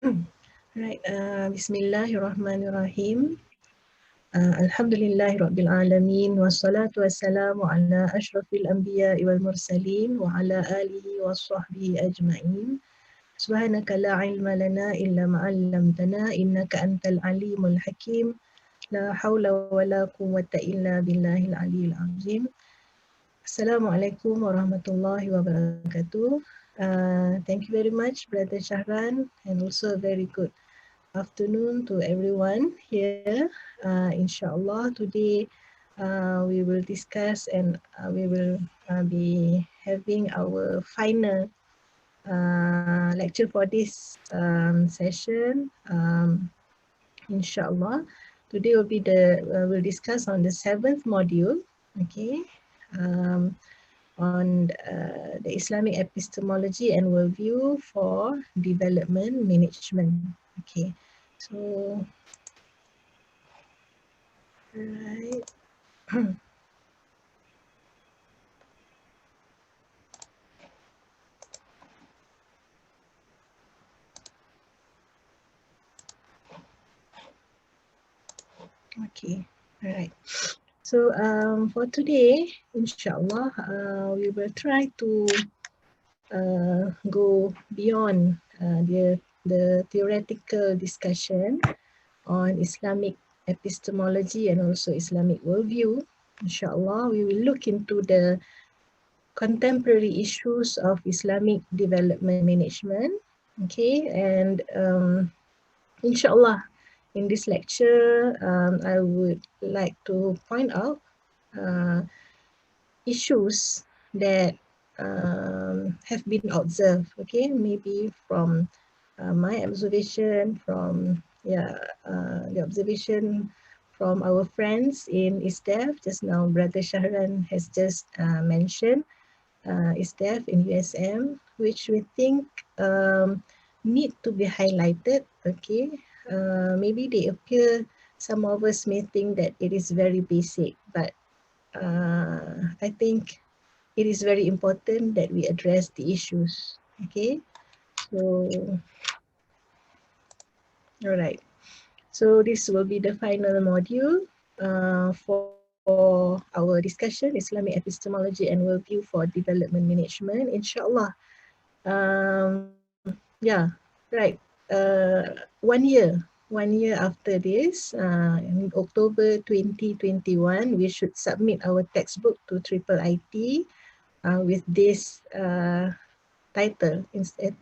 Right. Bismillahirrahmanirrahim. Alhamdulillahi Rabbil Alamin. Wassalatu wassalamu ala ashrafil anbiya wal mursalin wa ala alihi wa sahbihi ajma'in. Subhanaka la ilma lana illa ma'allamtana innaka antal alimul hakim. La hawla wa la quwwata illa billahil aliyil azim. Assalamualaikum warahmatullahi wabarakatuh. Thank you very much, Brother Shahran, and also a very good afternoon to everyone here. Inshallah, today we will discuss and we will be having our final lecture for this session. Inshallah, today will be we'll discuss on the 7th module. Okay. On the Islamic epistemology and worldview for development management. Okay, so right. Okay, all right. So for today, inshallah, we will try to go beyond the theoretical discussion on Islamic epistemology and also Islamic worldview. Inshallah, we will look into the contemporary issues of Islamic development management. Okay, and inshallah, in this lecture, I would like to point out issues that have been observed, okay, maybe from my observation, from the observation from our friends in ISDEF. Just now, Brother Shahran has just mentioned ISDEF in USM, which we think need to be highlighted, okay. Maybe they appear, some of us may think that it is very basic, but I think it is very important that we address the issues, okay. So, all right. So this will be the final module for our discussion, Islamic epistemology and worldview for development management, inshallah. Yeah, right. 1 year. 1 year after this, in October 2021, we should submit our textbook to IIIT with this title,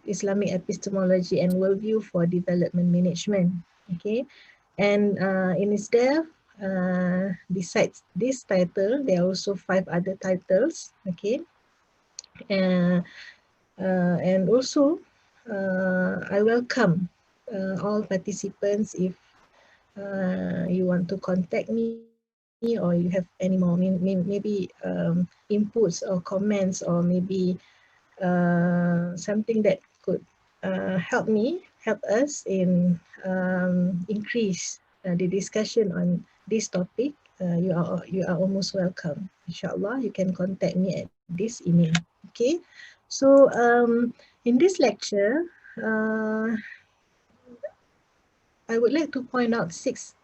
Islamic Epistemology and Worldview for Development Management. Okay, and in ISDEF, besides this title, there are also 5 other titles. Okay, and also I welcome all participants. If you want to contact me or you have any more maybe inputs or comments, or maybe something that could help us in increase the discussion on this topic, you are almost welcome. Inshallah, you can contact me at this email. Okay, so in this lecture, I would like to point out six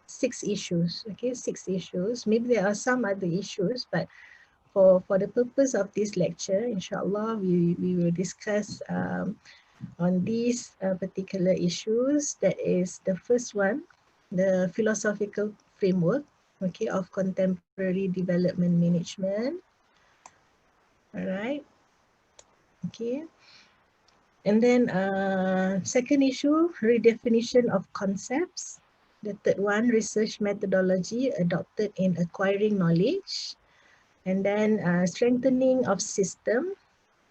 issues. Okay, 6 issues. Maybe there are some other issues, but for the purpose of this lecture, inshallah, we will discuss on these particular issues. That is the first one, the philosophical framework, okay, of contemporary development management. All right. Okay. And then second issue, redefinition of concepts. The third one, research methodology adopted in acquiring knowledge. And then strengthening of system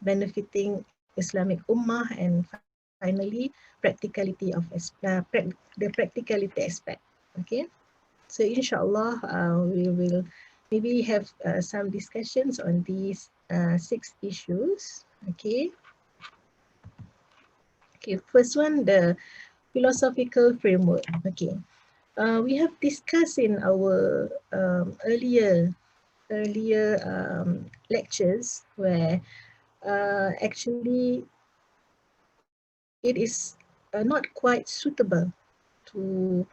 benefiting Islamic Ummah, and finally practicality of the practicality aspect. Okay, so inshallah we will maybe have some discussions on these 6 issues. Okay. Okay, first one, the philosophical framework. Okay, we have discussed in our earlier lectures where actually it is not quite suitable to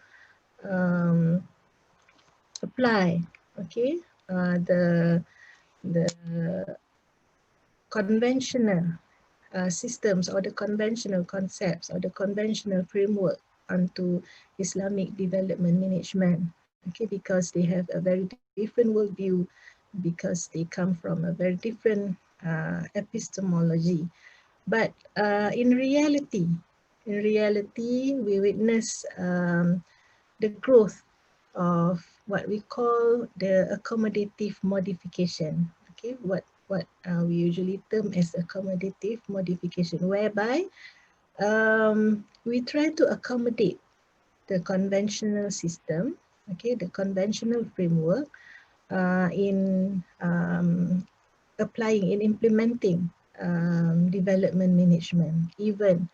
apply, okay, the conventional systems or the conventional concepts or the conventional framework onto Islamic development management, okay, because they have a very different worldview, because they come from a very different epistemology. But in reality, we witness the growth of what we call the accommodative modification. Okay, what we usually term as accommodative modification, whereby we try to accommodate the conventional system, okay, the conventional framework in applying, in implementing development management, even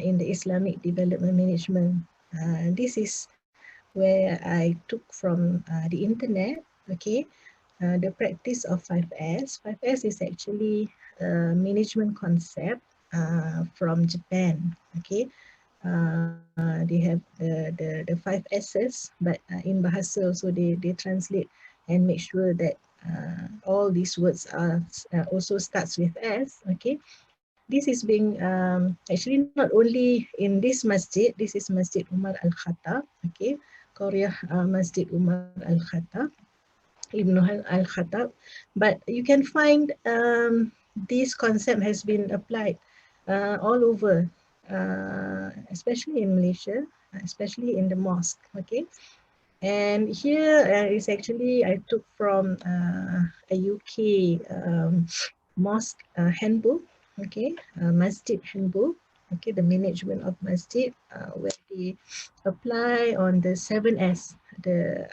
in the Islamic development management. This is where I took from the internet, okay, the practice of 5S. 5S is actually a management concept from Japan, okay. They have the 5S's, but in Bahasa also they translate and make sure that all these words are also starts with S, okay. This is being actually not only in this masjid. This is Masjid Umar Al-Khattab, okay, Korea Masjid Umar Al-Khattab, Ibn Al-Khattab, but you can find this concept has been applied all over, especially in Malaysia, especially in the mosque, okay. And here is actually I took from a UK mosque handbook, okay, masjid handbook, okay, the management of masjid, where they apply on the 7S, the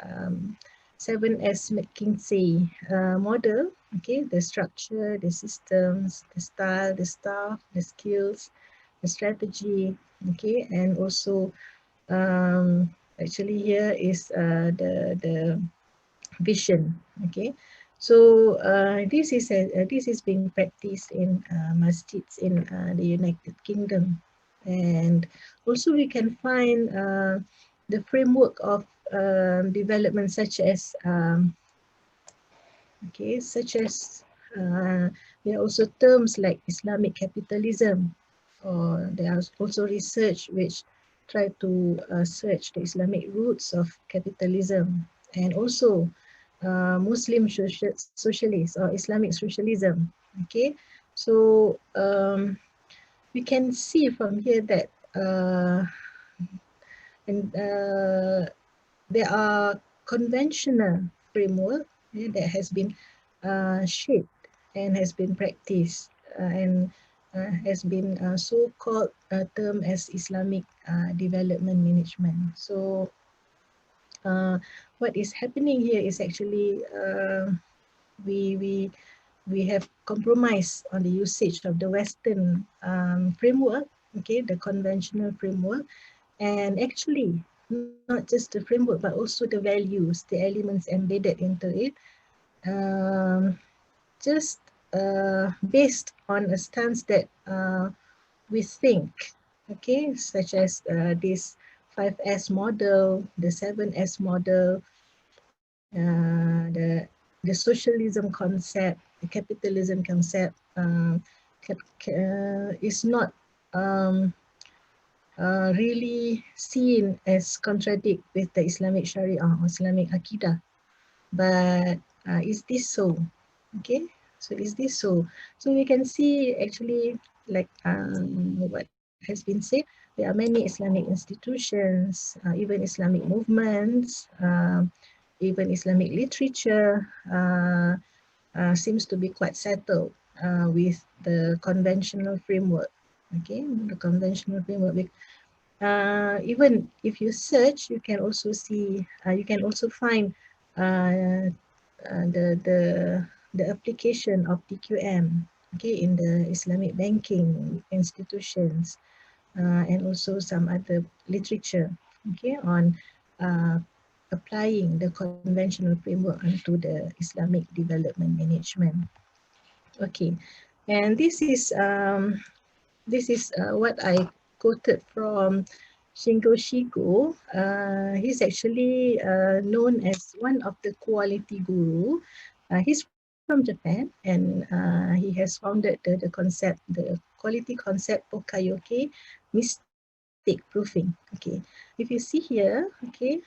7S McKinsey model, okay, the structure, the systems, the style, the staff, the skills, the strategy, okay, and also actually here is the vision, okay. So this is being practiced in masjids in the United Kingdom, and also we can find the framework of development such as okay, such as there are also terms like Islamic capitalism, or there are also research which try to search the Islamic roots of capitalism, and also Muslim socialist or Islamic socialism. Okay, so we can see from here that there are conventional framework that has been shaped and has been practiced and has been so-called term as Islamic development management. So what is happening here is actually we have compromised on the usage of the Western framework, okay, the conventional framework, and actually not just the framework but also the values, the elements embedded into it, just based on a stance that we think, okay, such as this 5S model, the 7S model, the socialism concept, the capitalism concept is not really seen as contradict with the Islamic Sharia or Islamic Aqidah. But is this so? Okay, so is this so? So we can see actually, like what has been said, there are many Islamic institutions, even Islamic movements, even Islamic literature seems to be quite settled with the conventional framework. Okay, the conventional framework. Even if you search, you can also see, you can also find the application of DQM, okay, in the Islamic banking institutions, and also some other literature, okay, on applying the conventional framework onto the Islamic development management. Okay, and this is what I quoted from Shingo Shigo. He's actually known as one of the quality guru. He's from Japan, and he has founded the concept, the quality concept Pokayoke mistake proofing. Okay, if you see here, okay,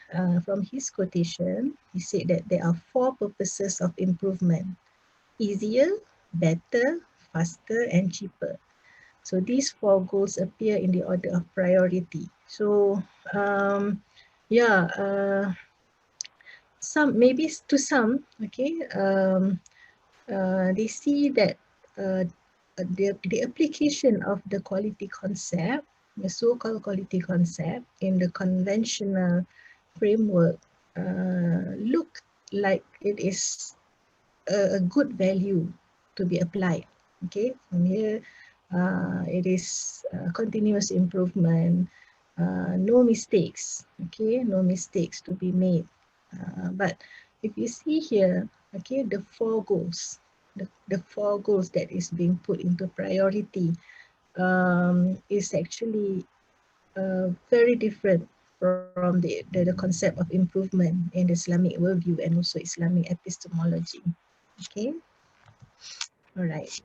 from his quotation, he said that there are 4 purposes of improvement: easier, better, faster, and cheaper. So these 4 goals appear in the order of priority. So yeah, some, maybe to some, okay, they see that the application of the quality concept, the so-called quality concept in the conventional framework, look like it is a good value to be applied. Okay, from here, it is continuous improvement, no mistakes. Okay, no mistakes to be made. But if you see here, okay, the 4 goals, the 4 goals that is being put into priority is actually very different from the concept of improvement in the Islamic worldview and also Islamic epistemology. Okay, all right.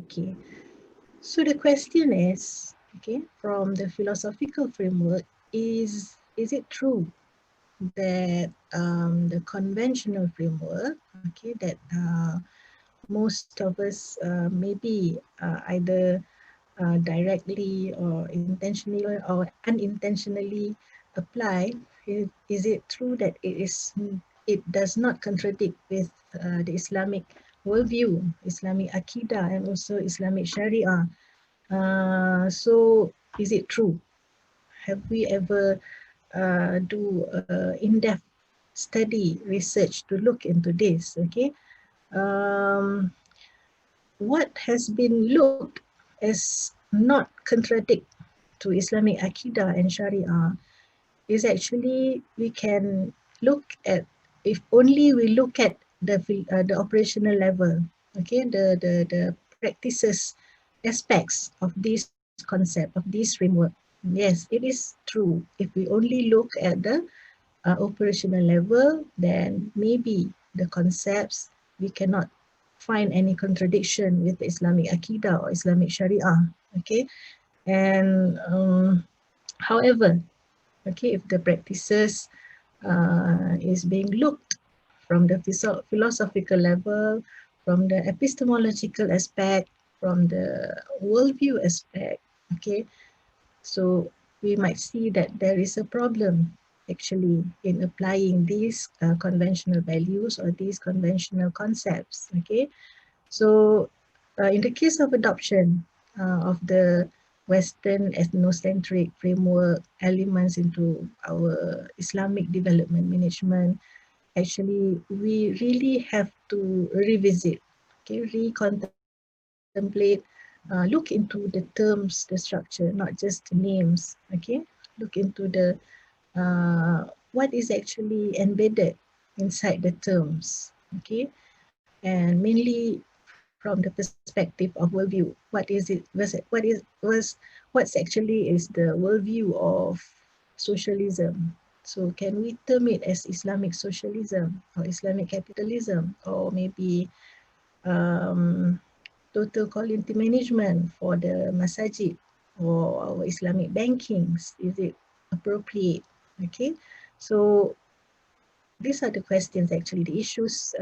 Okay, so the question is, okay, from the philosophical framework, is it true that the conventional framework, okay, that most of us maybe either directly or intentionally or unintentionally apply, is it true that it does not contradict with the Islamic worldview, Islamic Aqidah, and also Islamic Sharia? So is it true? Have we ever do in-depth study research to look into this? Okay, um, what has been looked as not contradict to Islamic Aqidah and Sharia is actually, we can look at, if only we look at the operational level, okay, the practices aspects of this concept, of this framework. Yes, it is true. If we only look at the operational level, then maybe the concepts, we cannot find any contradiction with the Islamic Aqidah or Islamic Sharia. Okay, and however, okay, if the practices is being looked from the philosophical level, from the epistemological aspect, from the worldview aspect, okay, so we might see that there is a problem actually in applying these conventional values or these conventional concepts. Okay, so in the case of adoption of the Western ethnocentric framework elements into our Islamic development management, actually we really have to revisit, okay, recontemplate, look into the terms, the structure, not just the names. Okay, look into the what is actually embedded inside the terms. Okay, and mainly from the perspective of worldview. What is it? What's actually is the worldview of socialism? So can we term it as Islamic socialism or Islamic capitalism, or maybe um, total quality management for the masajid or our Islamic bankings? Is it appropriate? Okay, so these are the questions, actually, the issues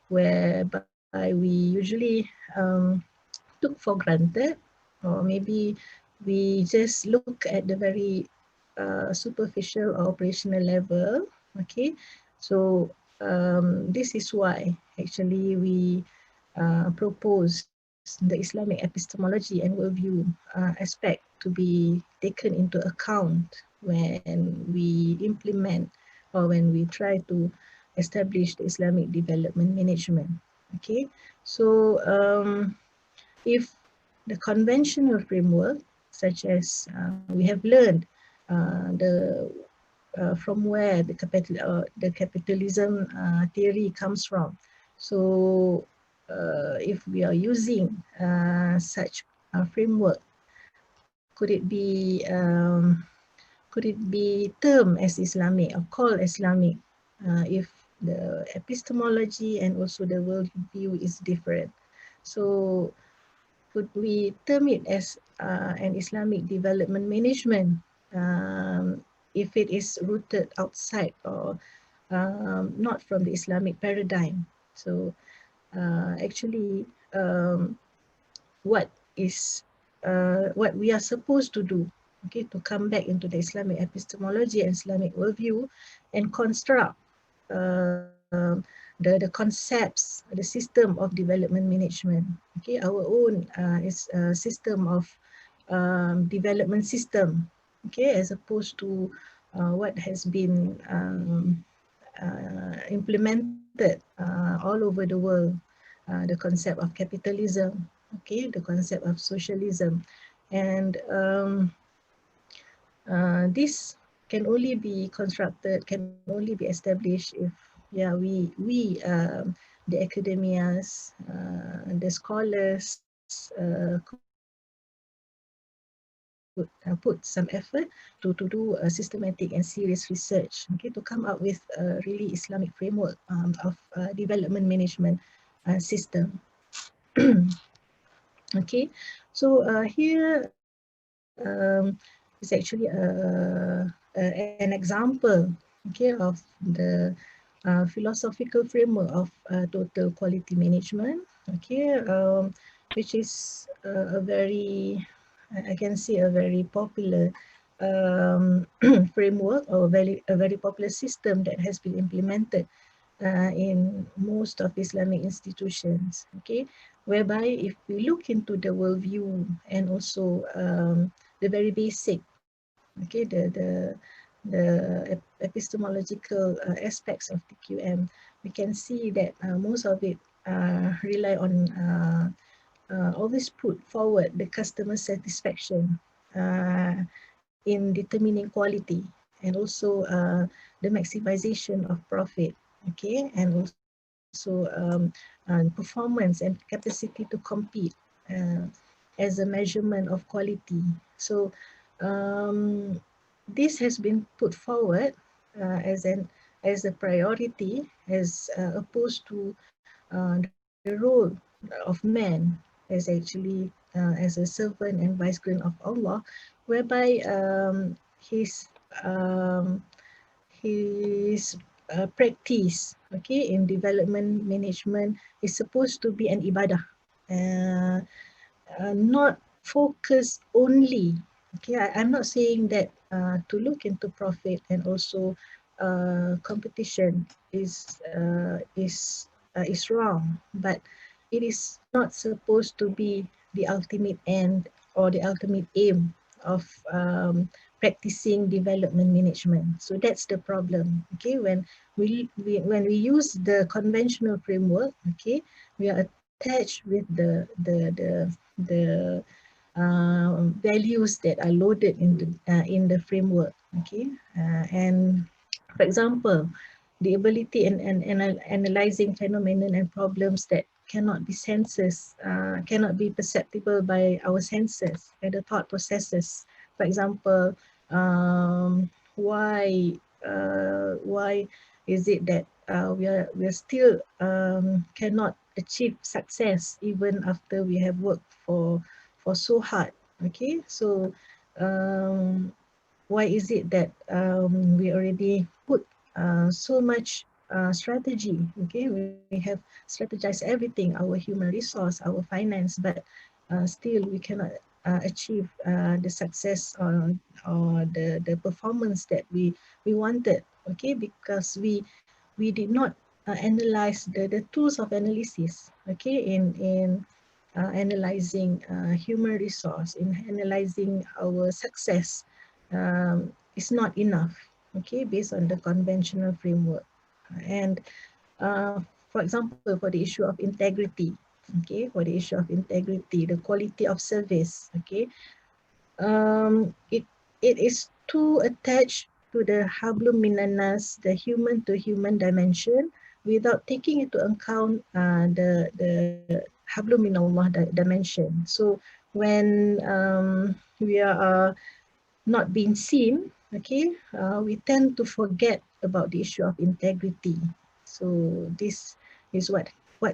whereby we usually took for granted, or maybe we just look at the very superficial or operational level. Okay, so this is why actually we propose the Islamic epistemology and worldview aspect to be taken into account when we implement or when we try to establish the Islamic development management. Okay, so if the conventional framework, such as we have learned from where the capitalism theory comes from. So if we are using such a framework, could it be termed as Islamic or called Islamic if the epistemology and also the worldview is different? So could we term it as an Islamic development management if it is rooted outside or not from the Islamic paradigm? So actually, what is what we are supposed to do, okay, to come back into the Islamic epistemology and Islamic worldview and construct the concepts, the system of development management, okay, our own is a system of development system, okay, as opposed to what has been implemented all over the world, the concept of capitalism, okay, the concept of socialism, and this can only be constructed, can only be established if, yeah, the academias, the scholars put some effort to do a systematic and serious research, okay, to come up with a really Islamic framework of development management system. Okay, so here is actually an example, okay, of the philosophical framework of total quality management, okay, which is a very, I can say, a very popular framework, or a very popular system that has been implemented in most of Islamic institutions, okay, whereby if we look into the worldview and also the very basic, okay, the epistemological aspects of the QM, we can see that most of it rely on always put forward the customer satisfaction in determining quality, and also the maximization of profit, okay, and also performance and capacity to compete as a measurement of quality. So this has been put forward as a priority, as opposed to the role of man as actually as a servant and vicegerent of Allah, whereby um, his practice, okay, in development management is supposed to be an ibadah, uh, not focus only. Okay, I'm not saying that to look into profit and also competition is wrong, but it is not supposed to be the ultimate end or the ultimate aim of practicing development management. So that's the problem. Okay, when when we use the conventional framework, okay, we are attached with the values that are loaded in the framework, okay, and for example, the ability in analyzing phenomenon and problems that cannot be cannot be perceptible by our senses and the thought processes. For example, why is it that we are still cannot achieve success even after we have worked for so hard, okay, so why is it that we already put so much strategy, okay, we have strategized everything, our human resource, our finance, but still we cannot achieve the success or the performance that we wanted, okay, because we did not analyze the tools of analysis, okay, in analyzing human resource, in analyzing our success is not enough, okay, based on the conventional framework. And for example, for the issue of integrity, okay, for the issue of integrity, the quality of service, okay, it is too attached to the hablum minanas, the human to human dimension, without taking into account the hablum minallah dimension. So when we are not being seen, okay, we tend to forget about the issue of integrity. So this is what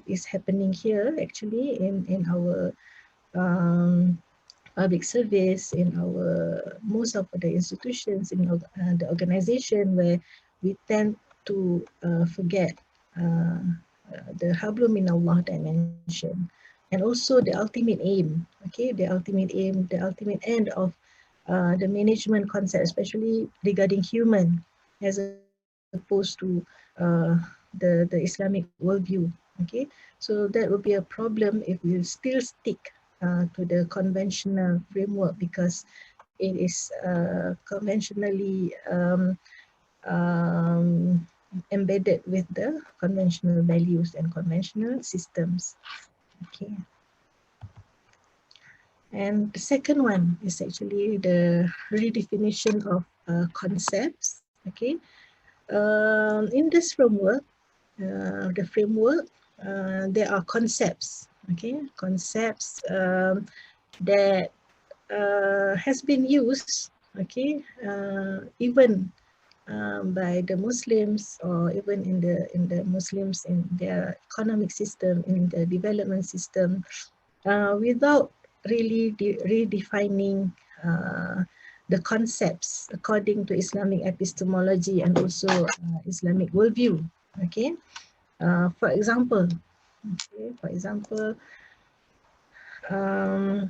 is happening here actually in our public service, in our most of the institutions, in the organization, where we tend to forget the hablum minallah dimension, and also the ultimate aim, okay, the ultimate aim, the ultimate end of the management concept, especially regarding human, as opposed to the Islamic worldview. Okay, so that would be a problem if we still stick to the conventional framework, because it is conventionally embedded with the conventional values and conventional systems. Okay. And the second one is actually the redefinition of concepts. Okay. In this framework, there are concepts. Okay, concepts that has been used. Okay, even by the Muslims, or even in the Muslims in their economic system, in the development system, without really redefining the concepts according to Islamic epistemology and also Islamic worldview. Okay, for example, all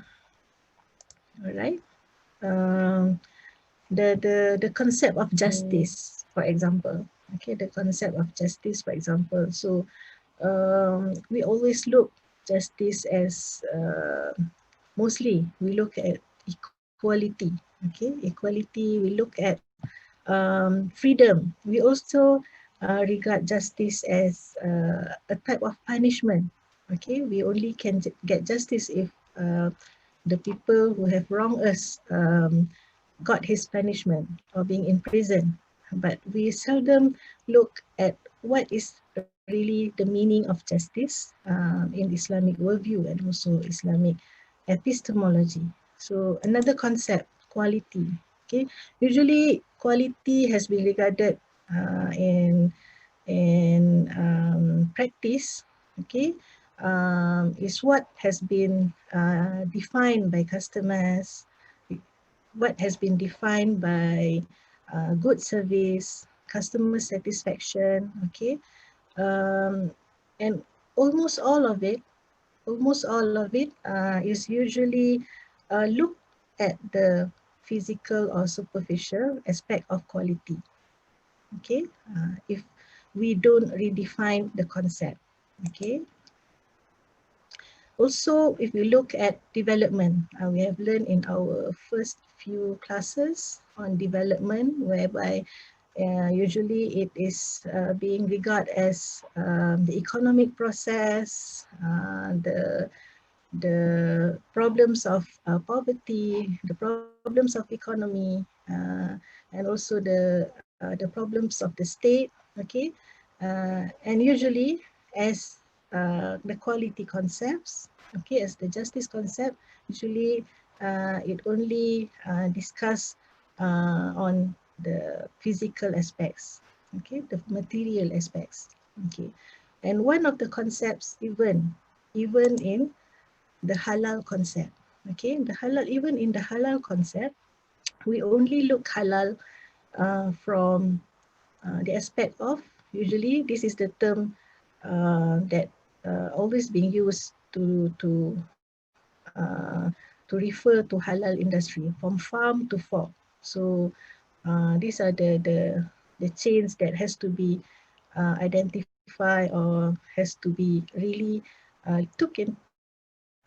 right, um, the concept of justice, for example. Okay, the concept of justice, for example. So we always look justice as mostly we look at equality. Okay, equality. We look at freedom. We also regard justice as a type of punishment. Okay, we only can get justice if the people who have wronged us got his punishment or being in prison. But we seldom look at what is really the meaning of justice in Islamic worldview and also Islamic epistemology. So another concept, quality. Okay, usually quality has been regarded in practice. Okay, is what has been defined by customers, what has been defined by good service, customer satisfaction. Okay, and almost all of it is usually look at the physical or superficial aspect of quality. Okay, if we don't redefine the concept. Okay. Also, if we look at development, we have learned in our first few classes on development, whereby usually it is being regarded as the economic process, the problems of poverty, the problems of economy, and also the problems of the state. Okay, and usually as the quality concepts, okay, as the justice concept, usually it only discuss on the physical aspects, okay, the material aspects. Okay, and one of the concepts, even in the halal concept, okay, even in the halal concept, we only look halal from the aspect of, usually this is the term that always being used to refer to halal industry, from farm to fork. So these are the chains that has to be identified, or has to be really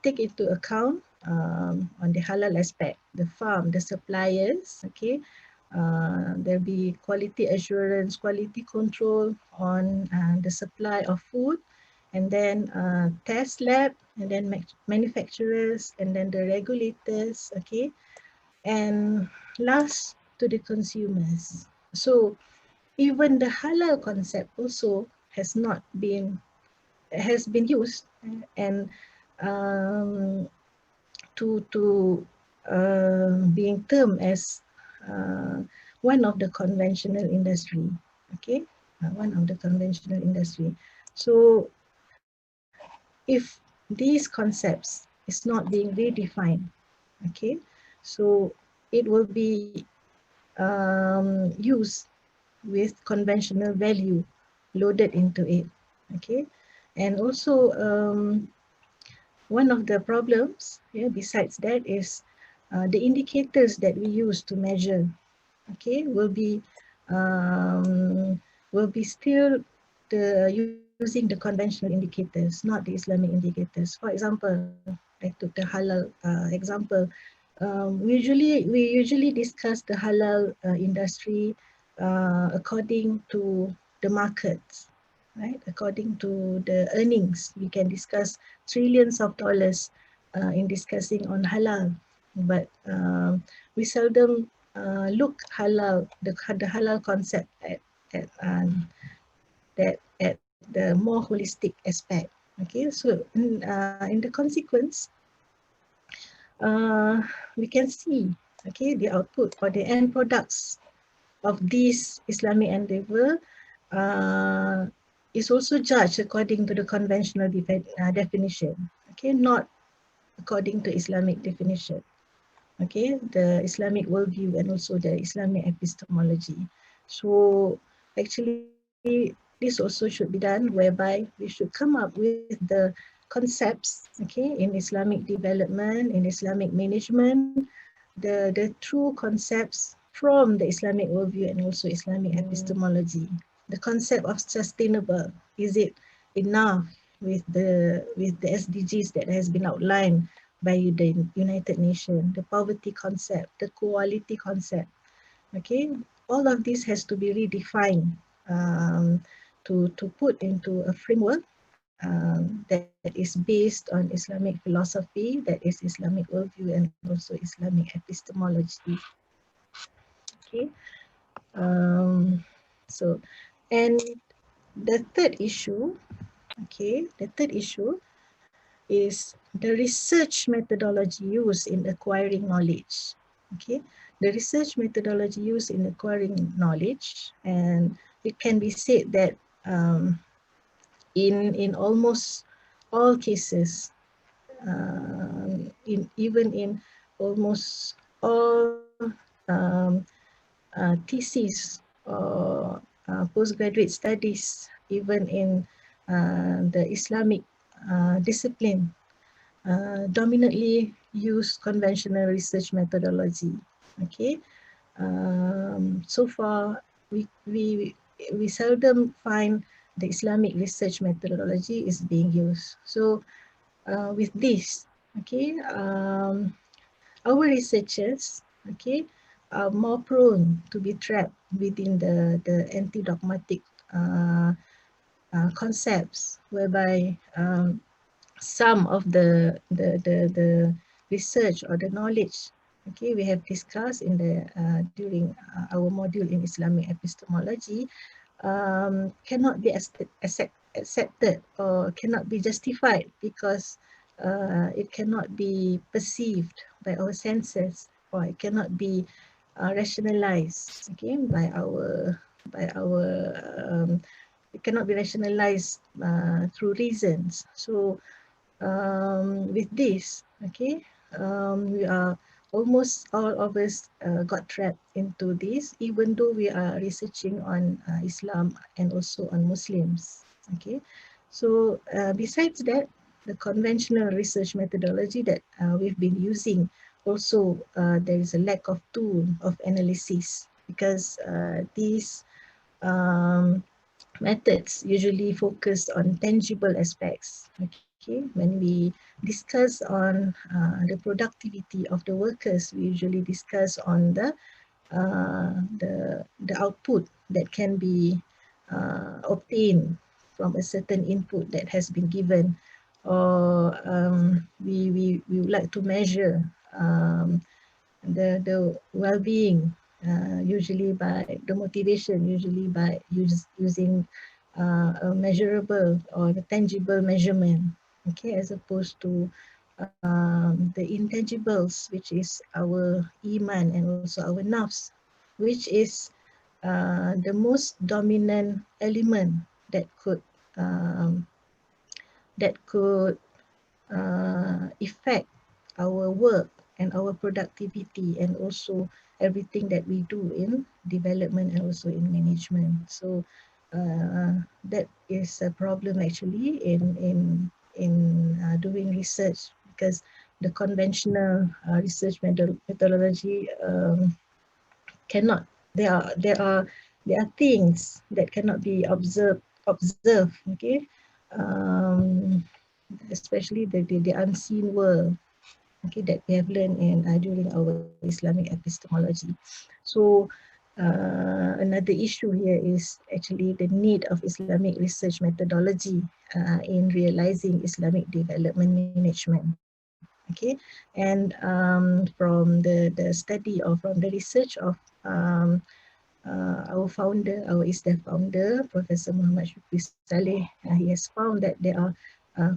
take into account on the halal aspect. The farm, the suppliers, okay, there'll be quality assurance, quality control on the supply of food, and then test lab, and then manufacturers, and then the regulators, okay, and last to the consumers. So even the halal concept also has been used and to being termed as one of the conventional industry, okay, one of the conventional industry. So if these concepts is not being redefined, okay, so it will be used with conventional value loaded into it, okay, and also one of the problems, yeah, besides that is the indicators that we use to measure, okay, um, will be still using the conventional indicators, not the Islamic indicators. For example, I took the halal example. We usually discuss the halal industry according to the markets, right? According to the earnings, we can discuss trillions of dollars in discussing on halal, but we seldom look halal, the halal concept at the more holistic aspect. Okay, so in the consequence, uh, we can see, okay, the output or the end products of this Islamic endeavor uh, is also judged according to the conventional definition, okay, not according to Islamic definition, okay, the Islamic worldview and also the Islamic epistemology. So actually, this also should be done whereby we should come up with the concepts, okay, in Islamic development, in Islamic management, the true concepts from the Islamic worldview and also Islamic epistemology. The concept of sustainable, is it enough with the SDGs that has been outlined by the United Nations, the poverty concept, the quality concept, okay? All of this has to be redefined to put into a framework that is based on Islamic philosophy, that is Islamic worldview and also Islamic epistemology, okay? Um, so, and the third issue, okay, the third issue is the research methodology used in acquiring knowledge. Okay, the research methodology used in acquiring knowledge, and it can be said that in almost all cases, even in almost all theses or postgraduate studies, even in the Islamic discipline, dominantly use conventional research methodology. Okay, so far we seldom find the Islamic research methodology is being used. So with this, okay, our researchers, okay, are more prone to be trapped within the anti-dogmatic concepts, whereby some of the research or the knowledge, okay, we have discussed in the during our module in Islamic epistemology, cannot be accepted or cannot be justified because it cannot be perceived by our senses, or it cannot be rationalized, okay, by our it cannot be rationalized through reasons. So with this, okay, we are almost all of us got trapped into this, even though we are researching on Islam and also on Muslims. Okay, so besides that, the conventional research methodology that we've been using, also there is a lack of tool of analysis, because these um, methods usually focus on tangible aspects. Okay, when we discuss on the productivity of the workers, we usually discuss on the output that can be obtained from a certain input that has been given, or we would like to measure the well-being, usually by the motivation, usually by using a measurable or the tangible measurement, okay, as opposed to the intangibles, which is our iman and also our nafs, which is the most dominant element that could um, affect our work and our productivity, and also everything that we do in development and also in management. So that is a problem actually in doing research, because the conventional research methodology cannot. There are things that cannot be observed. Okay, um, especially the unseen world, okay, that we have learned during our Islamic epistemology. So another issue here is actually the need of Islamic research methodology in realizing Islamic development management. Okay, and from the study or from the research of our founder, our ISDEF founder, Professor Muhammad Shukri Saleh, he has found that there are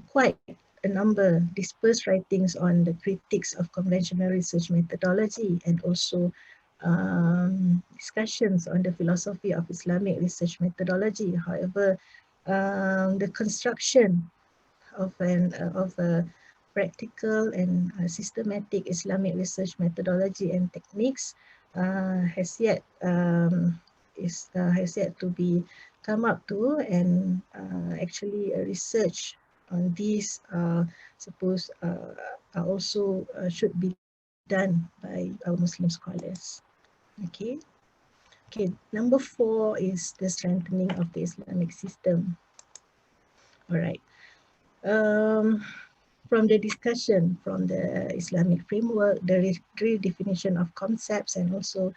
quite a number dispersed writings on the critiques of conventional research methodology, and also discussions on the philosophy of Islamic research methodology. However, the construction of a practical and systematic Islamic research methodology and techniques has yet to be come up to, and actually a research on these suppose are also should be done by our Muslim scholars. Okay. Okay, number 4 is the strengthening of the Islamic system. All right. Um, from the discussion, from the Islamic framework, the redefinition of concepts, and also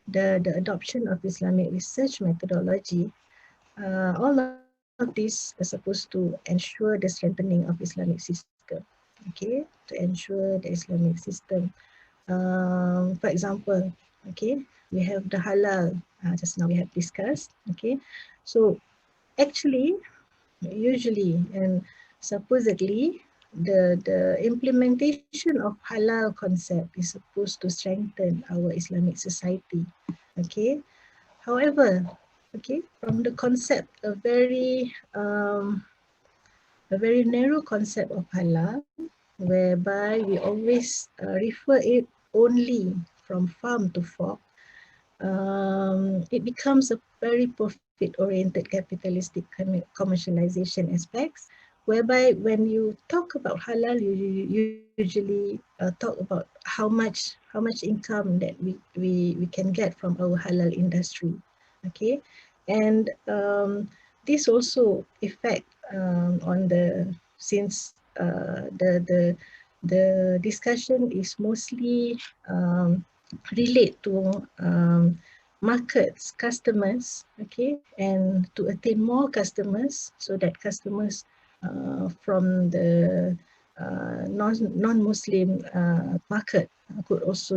the adoption of Islamic research methodology, all of this are supposed to ensure the strengthening of Islamic system. Okay, to ensure the Islamic system. For example, okay, we have the halal, just now we have discussed. Okay, so actually, usually and supposedly, the implementation of halal concept is supposed to strengthen our Islamic society. Okay, however, okay, from the concept, a very narrow concept of halal, whereby we always refer it only from farm to fork, it becomes a very profit-oriented capitalistic commercialization aspects, whereby when you talk about halal, you usually talk about how much income that we can get from our halal industry. Okay, and this also affect on the since the discussion is mostly relate to markets, customers, okay, and to attain more customers, so that customers from the non-Muslim market could also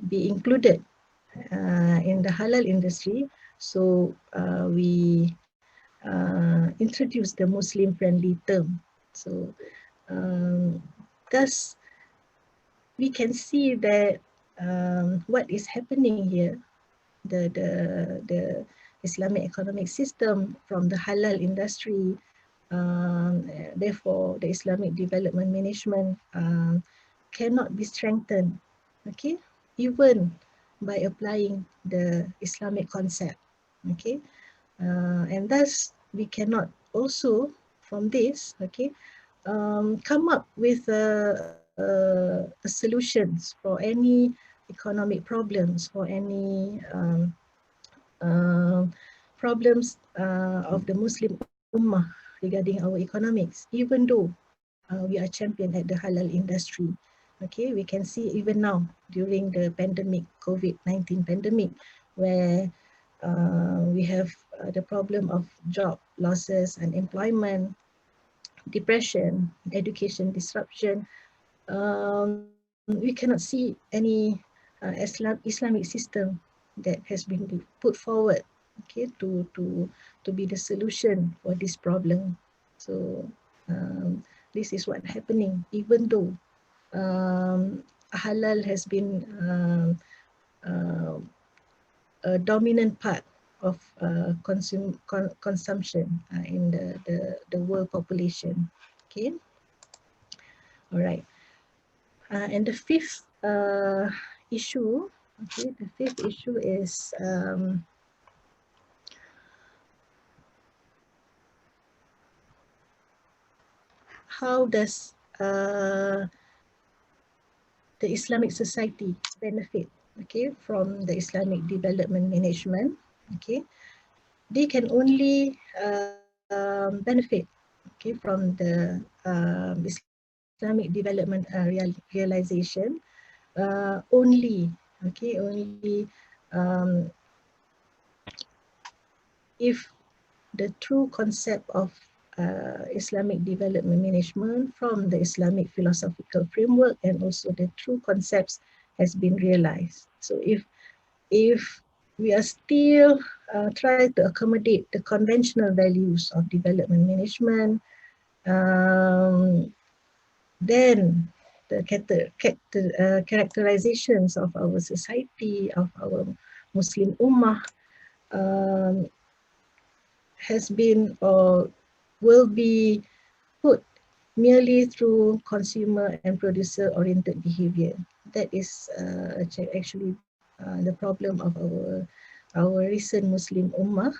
be included in the halal industry. So we introduce the Muslim-friendly term. So thus we can see that what is happening here, the Islamic economic system from the halal industry, therefore the Islamic development management cannot be strengthened, okay, even by applying the Islamic concept, okay, and thus we cannot also from this, okay, come up with solutions for any economic problems, for any problems of the Muslim Ummah regarding our economics, even though we are champion at the halal industry. Okay, we can see even now during the pandemic, COVID-19 pandemic, where we have the problem of job losses, unemployment, depression, education disruption. We cannot see any Islamic system that has been put forward, okay, to be the solution for this problem. So this is what happening, even though halal has been uh, a dominant part of consumption in the world population. Okay, all right. And the fifth issue, okay, the fifth issue is how does the Islamic society benefit, okay, from the Islamic development management. Okay, they can only benefit, okay, from the Islamic development realization only, okay, only if the true concept of Islamic development management from the Islamic philosophical framework and also the true concepts has been realized. So if we are still trying to accommodate the conventional values of development management, then the characterizations of our society, of our Muslim Ummah, has been or will be put merely through consumer and producer oriented behavior. That is actually the problem of our recent Muslim Ummah,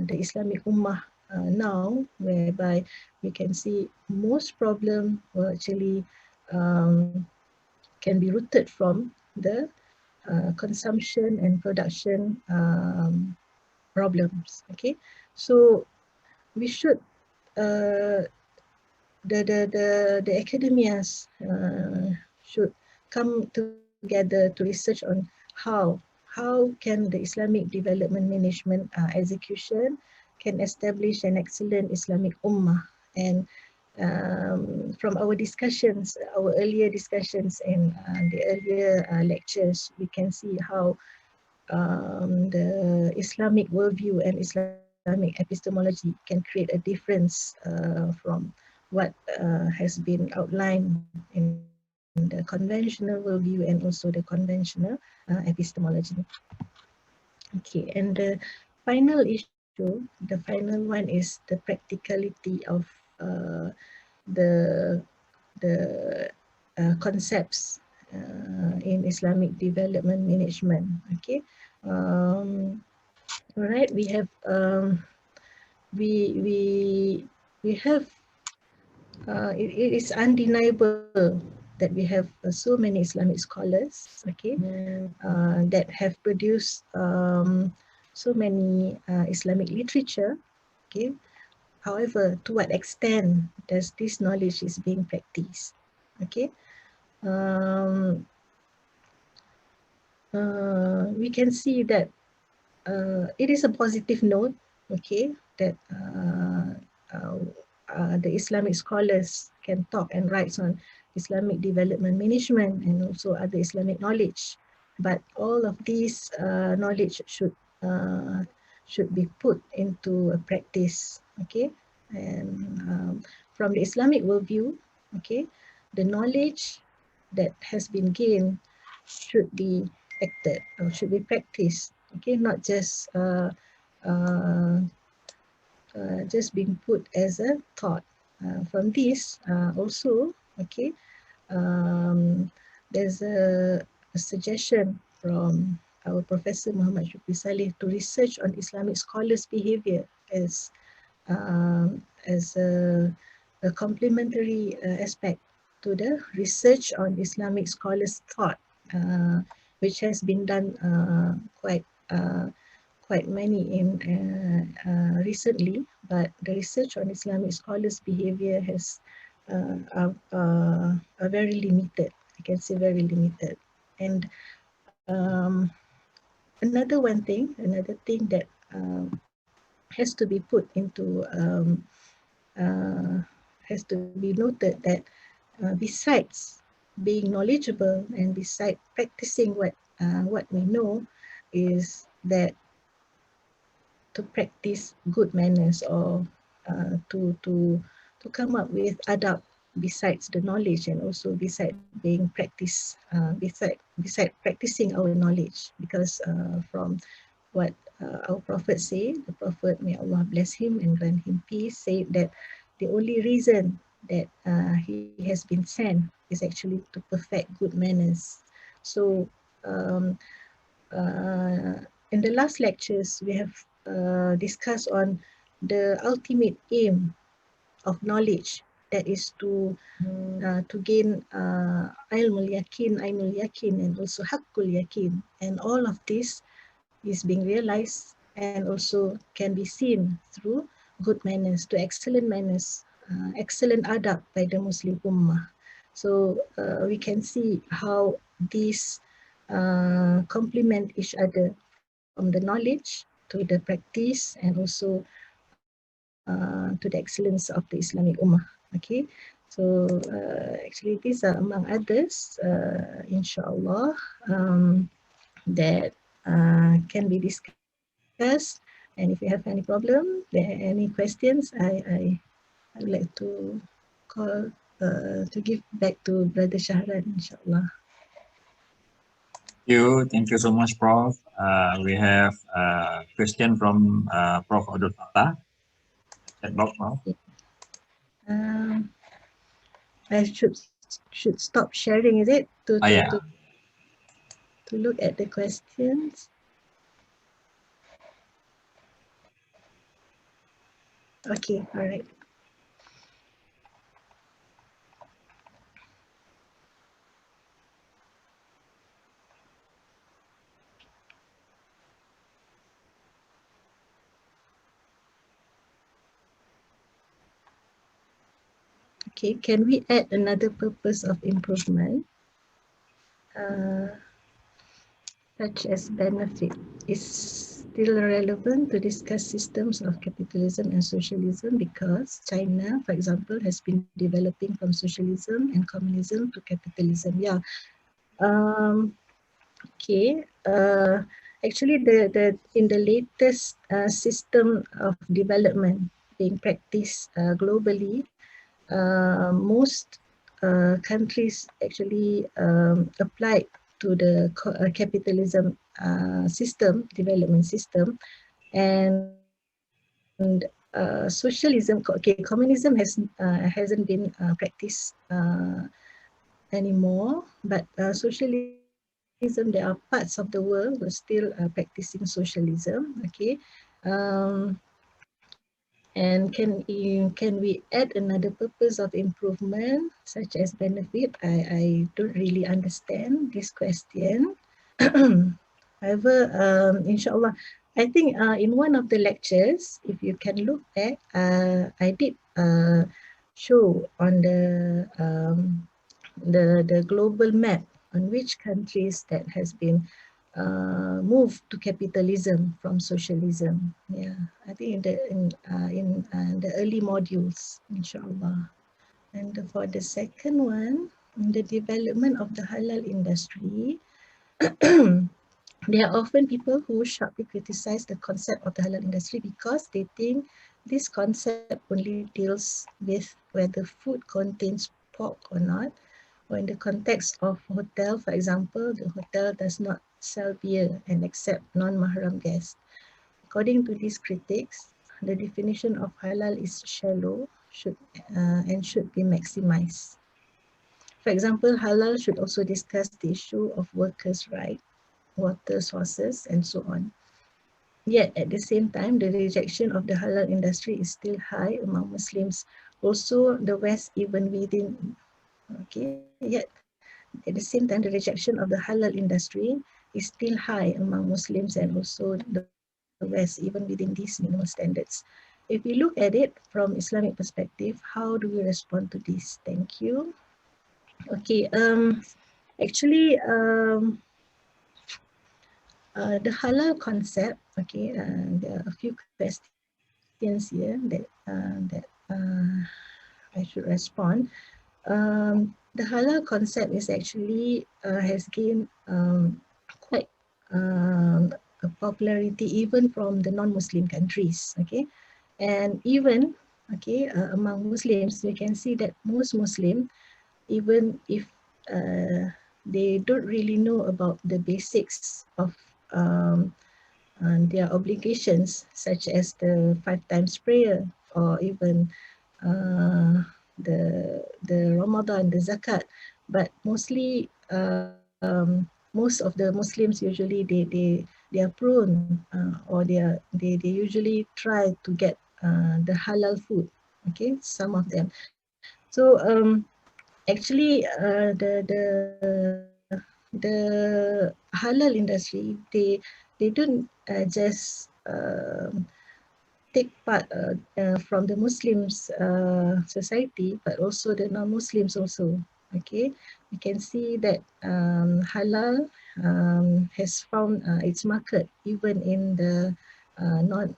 the Islamic Ummah now, whereby we can see most problem will actually can be rooted from the consumption and production problems. Okay, so we should the academias should come together to research on how can the Islamic development management execution can establish an excellent Islamic Ummah. And from our discussions, our earlier discussions and the earlier lectures, we can see how the Islamic worldview and Islamic epistemology can create a difference from what has been outlined in the conventional worldview and also the conventional epistemology. Okay, and the final issue, the final one is the practicality of the concepts in Islamic development management. Okay, all right. We have it is undeniable that we have so many Islamic scholars, okay, that have produced so many Islamic literature, okay. However, to what extent does this knowledge is being practiced, okay? We can see that it is a positive note, okay, that the Islamic scholars can talk and write on Islamic development management and also other Islamic knowledge. But all of these knowledge should be put into a practice, okay? And from the Islamic worldview, okay, the knowledge that has been gained should be acted or should be practiced, okay, not just being put as a thought. From this also, okay, there's a suggestion from our Professor Muhammad Shukri Saleh to research on Islamic scholars' behavior as a complementary aspect to the research on Islamic scholars' thought, which has been done quite many in recently, but the research on Islamic scholars' behavior has are very limited. I can say very limited. And another thing that has to be put into has to be noted that besides being knowledgeable and besides practicing what we know, is that to practice good manners, or to come up with adab besides the knowledge, and also beside being practice, beside practicing our knowledge. Because from what our Prophet said, the Prophet, may Allah bless him and grant him peace, said that the only reason that he has been sent is actually to perfect good manners. So in the last lectures, we have discussed on the ultimate aim of knowledge, that is to gain ilmul yakin, ainul yakin, and also haqqul yakin. And all of this is being realized and also can be seen through good manners, to excellent manners, excellent adab by the Muslim Ummah. So we can see how these complement each other, from the knowledge to the practice, and also to the excellence of the Islamic Ummah. Okay, so actually these are among others, inshallah, that can be discussed. And if you have any problem, any questions, I would like to call, to give back to Brother Shahran, inshallah. Thank you so much, Prof. We have a question from Prof. Abdul Fattah. Chat box, Prof. Um, I should stop sharing, is it? Yeah. To look at the questions. Okay, all right. Okay, can we add another purpose of improvement, such as benefit? Is still relevant to discuss systems of capitalism and socialism, because China, for example, has been developing from socialism and communism to capitalism. Yeah. Okay. Actually, the in the latest system of development being practiced globally, most countries actually applied to the capitalism development system, and socialism, okay, communism hasn't been practiced anymore, but socialism, there are parts of the world who are still practicing socialism. Okay. um, And can we add another purpose of improvement, such as benefit? I don't really understand this question. However, inshallah, I think in one of the lectures, if you can look back, I did show on the global map on which countries that has been moved to capitalism from socialism. Yeah, I think in the early modules, inshallah. And for the second one, the development of the halal industry, there are often people who sharply criticize the concept of the halal industry because they think this concept only deals with whether food contains pork or not, or in the context of hotel, for example, the hotel does not sell beer and accept non-mahram guests. According to these critics, the definition of halal is shallow and should be maximized. For example, halal should also discuss the issue of workers' rights, water sources, and so on. Yet, at the same time, the rejection of the halal industry is still high among Muslims. Also, the West, even within, okay, yet at the same time, the rejection of the halal industry is still high among Muslims and also the West, even within these minimal standards. If we look at it from Islamic perspective, how do we respond to this? Thank you. Okay, actually, the halal concept, okay, there are a few questions here that I should respond. The halal concept is actually has gained quite a popularity even from the non-Muslim countries. Okay, and even among Muslims, we can see that most Muslim, even if they don't really know about the basics of their obligations, such as the 5 times prayer, or even the Ramadan, the zakat, but mostly most of the Muslims usually they are prone or they usually try to get the halal food. Okay, some of them. So actually the halal industry, they don't just take part from the Muslims society, but also the non-Muslims also. Okay, we can see that halal has found its market even in the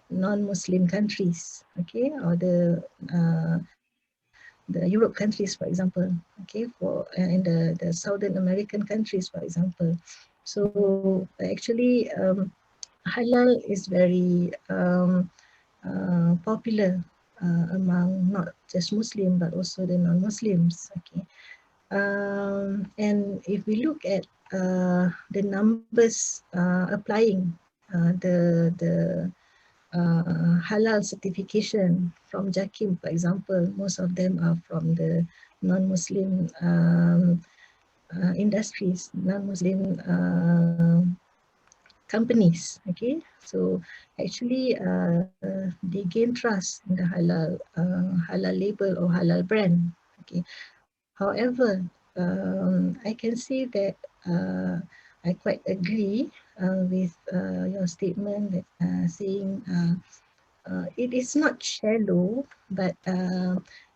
non-Muslim countries. Okay, or the Europe countries, for example. Okay, for in the Southern American countries, for example. So actually, halal is very popular among not just Muslim but also the non-Muslims. Okay, and if we look at the numbers applying the halal certification from JAKIM, for example, most of them are from the non-Muslim industries, non-Muslim companies. Okay, so actually they gain trust in the halal label or halal brand. Okay, however, I can say that I quite agree with your statement that saying it is not shallow, but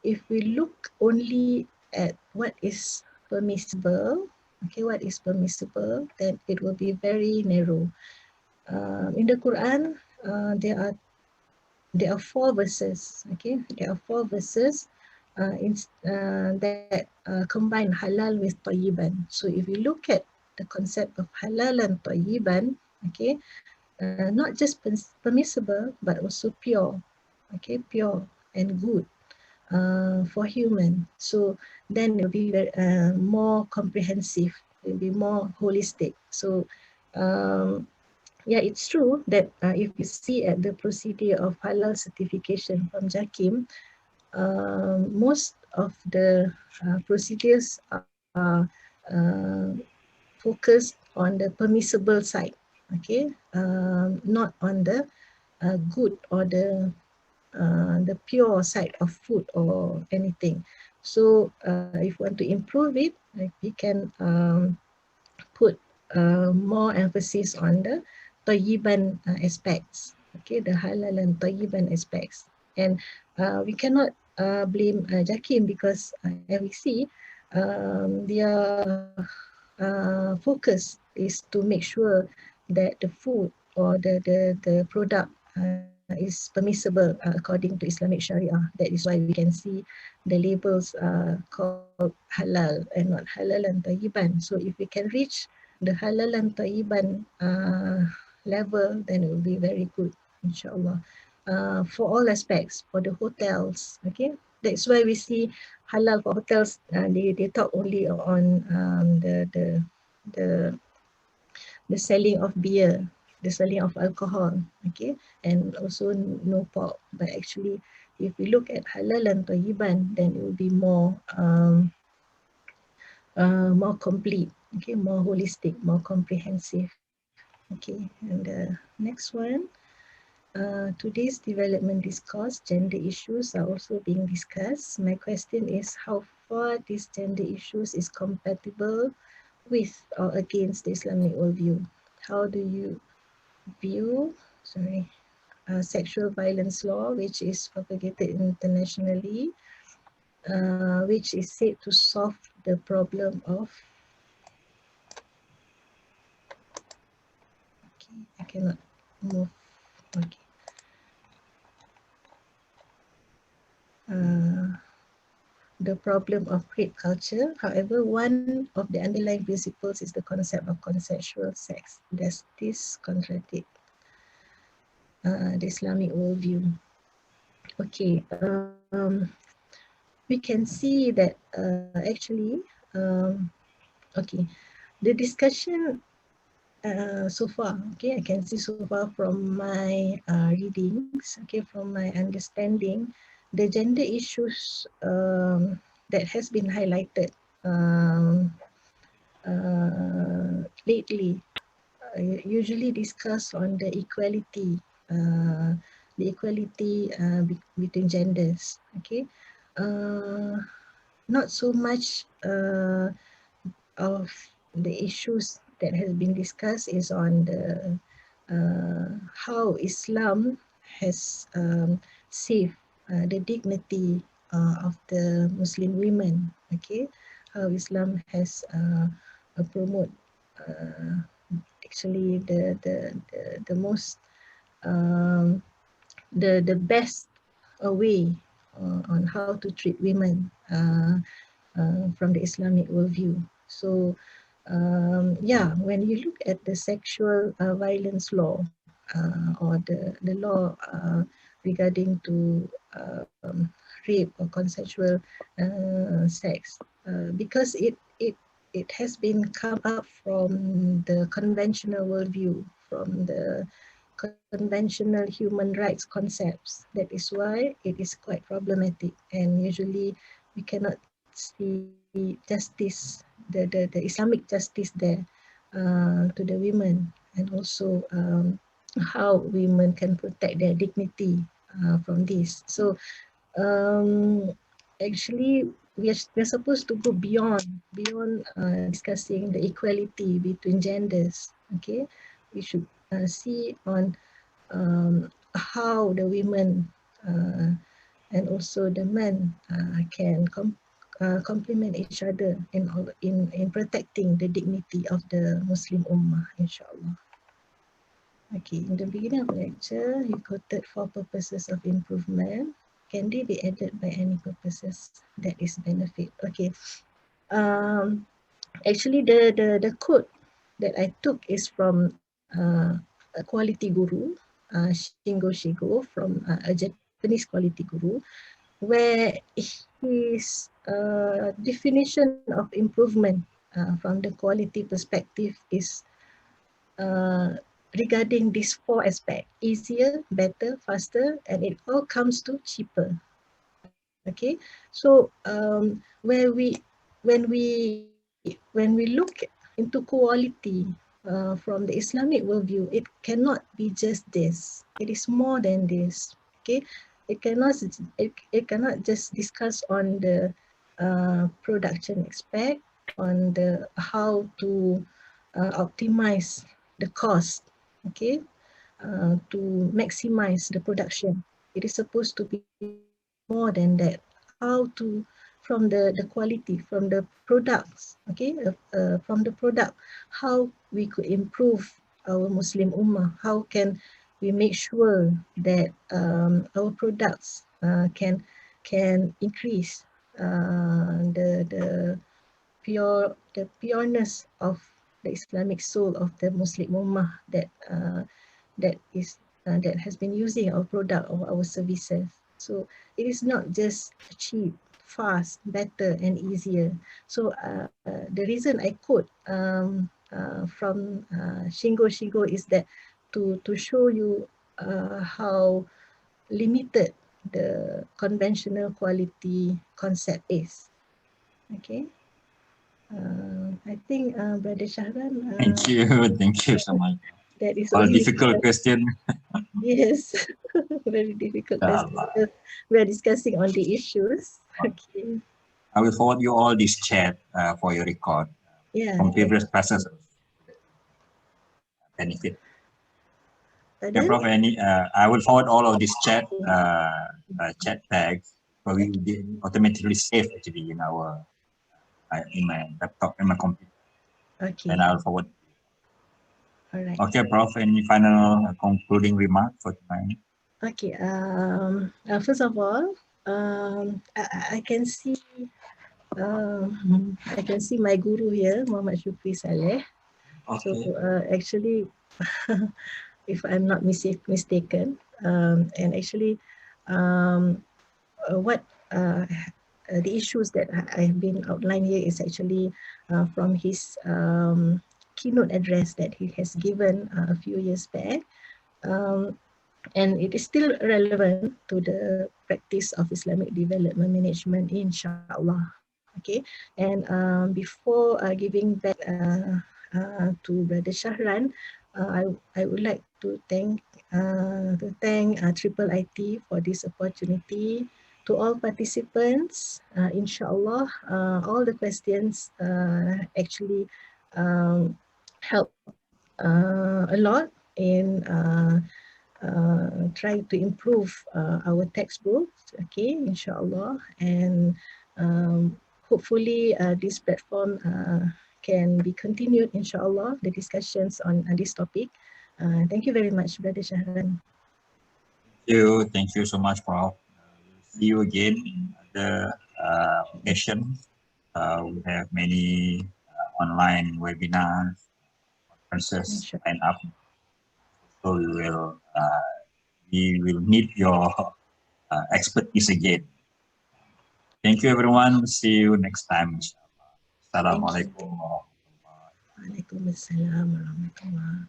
if we look only at what is permissible, okay, what is permissible, then it will be very narrow. In the Quran, there are 4 verses. Okay, there are 4 verses that combine halal with tayyiban. So if you look at the concept of halal and tayyiban, okay, not just permissible but also pure, okay, pure and good for human. So then it will be more comprehensive, it will be more holistic. So yeah, it's true that if you see at the procedure of halal certification from JAKIM, most of the procedures are focused on the permissible side, okay, not on the good or the pure side of food or anything. So if you want to improve it, we can put more emphasis on the tayyiban aspects, okay, the halal and tayyiban aspects. And we cannot blame JAKIM because as we see, their focus is to make sure that the food or the product is permissible according to Islamic Sharia. That is why we can see the labels called halal and not halal and tayyiban. So if we can reach the halal and tayyiban level, then it will be very good, inshallah. For all aspects, for the hotels, okay. That's why we see halal for hotels. They talk only on the selling of beer, the selling of alcohol, okay, and also no pork. But actually, if we look at halal and tayyiban, then it will be more complete, okay, more holistic, more comprehensive. Okay, and the next one, today's development discourse, gender issues are also being discussed. My question is how far these gender issues is compatible with or against the Islamic worldview. How do you view, sexual violence law, which is propagated internationally, which is said to solve the problem of, okay, I cannot move, okay. The problem of rape culture. However, one of the underlying principles is the concept of consensual sex. Does this contradict? the Islamic worldview. Okay, we can see that actually, okay, the discussion so far, okay, I can see so far from my readings, okay, from my understanding, the gender issues that has been highlighted lately usually discuss on the equality between genders, okay. Not so much of the issues that has been discussed is on the how Islam has saved the dignity of the Muslim women, okay, how Islam has promote actually the most the best way on how to treat women from the Islamic worldview. So yeah, when you look at the sexual violence law or the law regarding to rape or consensual sex, because it has been come up from the conventional worldview, from the conventional human rights concepts. That is why it is quite problematic, and usually we cannot see justice, the Islamic justice there to the women, and also how women can protect their dignity from this. So actually we're supposed to go beyond discussing the equality between genders, okay. We should see on how the women and also the men can complement each other in protecting the dignity of the Muslim Ummah, inshallah. Okay, in the beginning of the lecture, you quoted 4 purposes of improvement. Can they be added by any purposes that is benefit? Okay, actually the quote that I took is from a quality guru, Shingo Shigo, from a Japanese quality guru, where his definition of improvement from the quality perspective is regarding these 4 aspects: easier, better, faster, and it all comes to cheaper. Okay, so when we look into quality from the Islamic worldview, it cannot be just this. It is more than this. Okay, it cannot just discuss on the production aspect, on the how to optimize the cost, okay, to maximize the production. It is supposed to be more than that. How to, from the quality, from the products, okay, from the product, how we could improve our Muslim Ummah, how can we make sure that our products can increase the pureness of the Islamic soul of the Muslim Ummah that that has been using our product or our services. So it is not just cheap, fast, better, and easier. So the reason I quote from Shingo is that to show you how limited the conventional quality concept is. Okay. I think Brother Shahran, Thank you so much. that is All only difficult question. yes, very difficult question Allah. because we are discussing on the issues. Okay. I will forward you all this chat for your record Yeah. from previous classes. Benefit. Yeah, Pardon? Prof, I will forward all of this chat tags, so we will be automatically saved actually in our in my laptop, in my computer, Okay. and I'll forward. All right. Okay, Prof, any final concluding remark for tonight? Okay. First of all, I can see my guru here, Muhammad Shukri Saleh. Okay. So actually, if I'm not mistaken. And actually, what the issues that I have been outlined here is actually from his keynote address that he has given a few years back. And it is still relevant to the practice of Islamic development management, inshallah. Okay, and before giving back to Brother Shahran, I would like to thank IIIT for this opportunity. To all participants, inshallah, all the questions actually help a lot in try to improve our textbooks, okay, inshallah, and hopefully this platform can be continued, inshallah, the discussions on this topic. Thank you very much, Brother Shahran. Thank you so much, Prof. See you again in other occasions. We have many online webinars, conferences lined up. So we will need your expertise again. Thank you, everyone. See you next time. Assalamualaikum. Waalaikumsalam warahmatullahi.